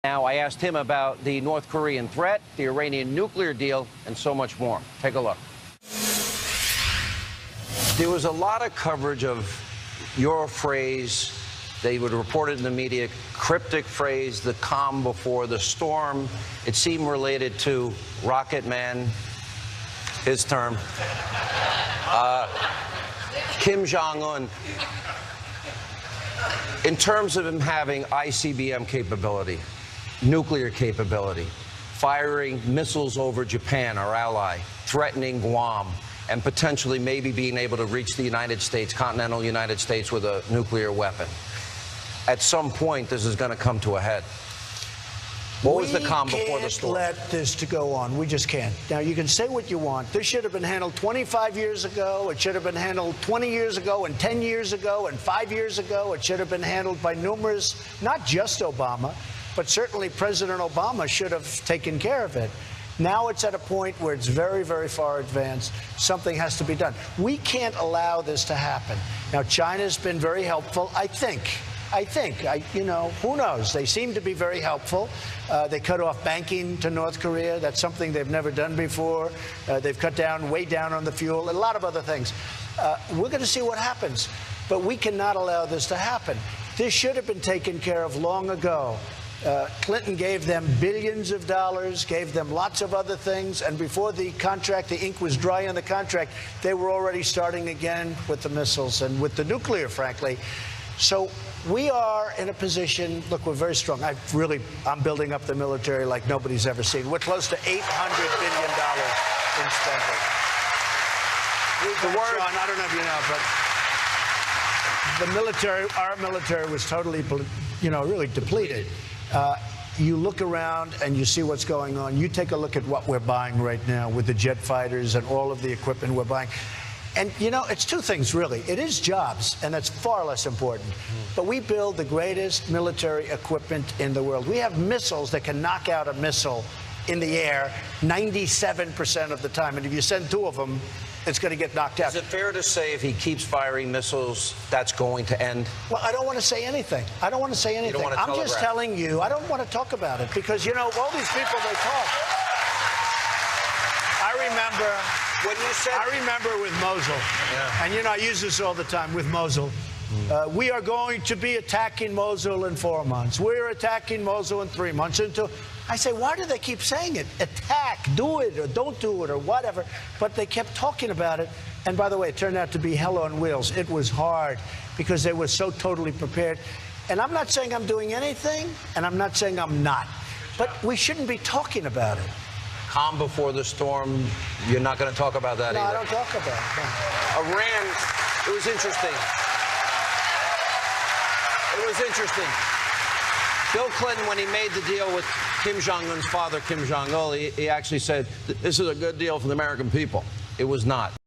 Now, I asked him about the North Korean threat, the Iranian nuclear deal, and so much more. Take a look. There was a lot of coverage of your phrase. They would report it in the media, cryptic phrase, the calm before the storm. It seemed related to Rocket Man, his term. Kim Jong-un. In terms of him having ICBM capability, nuclear capability, firing missiles over Japan, our ally, threatening Guam, and potentially maybe being able to reach the United States, continental United States, with a nuclear weapon. At some point, this is going to come to a head. What was the calm before the storm? We can't let this to go on. We just can't. Now, you can say what you want. This should have been handled 25 years ago. It should have been handled 20 years ago and 10 years ago and 5 years ago. It should have been handled by numerous, not just Obama, but certainly President Obama should have taken care of it. Now it's at a point where it's very, very far advanced. Something has to be done. We can't allow this to happen. Now, China's been very helpful, I think, you know, who knows? They seem to be very helpful. They cut off banking to North Korea. That's something they've never done before. They've cut down, way down on the fuel, and a lot of other things. We're going to see what happens. But we cannot allow this to happen. This should have been taken care of long ago. Clinton gave them billions of dollars, gave them lots of other things, and before the contract, the ink was dry on the contract, they were already starting again with the missiles and with the nuclear, frankly. So we are in a position, look, we're very strong. I'm building up the military like nobody's ever seen. We're close to $800 billion in spending. Sean, I don't know if you know, but the military, our military was totally, you know, really depleted. You look around and you see what's going on. You take a look at what we're buying right now with the jet fighters and all of the equipment we're buying. And, you know, it's two things, really. It is jobs, and that's far less important. But we build the greatest military equipment in the world. We have missiles that can knock out a missile in the air 97% of the time. And if you send two of them, it's going to get knocked out. Is it fair to say if he keeps firing missiles, that's going to end? Well, I don't want to say anything. I don't want to say anything. I'm just telling you, I don't want to talk about it because, you know, all these people, they talk. I remember... When you said, I remember with Mosul, and you know, I use this all the time with Mosul. We are going to be attacking Mosul in 4 months. We're attacking Mosul in 3 months. I say, why do they keep saying it? Attack, do it, or don't do it, or whatever. But they kept talking about it. And by the way, it turned out to be hell on wheels. It was hard because they were so totally prepared. And I'm not saying I'm doing anything, and I'm not saying I'm not. But we shouldn't be talking about it. Calm before the storm, you're not going to talk about that either? No, I don't talk about it. No. Iran, it was interesting. It was interesting. Bill Clinton, when he made the deal with Kim Jong-un's father, Kim Jong-il, he actually said, this is a good deal for the American people. It was not.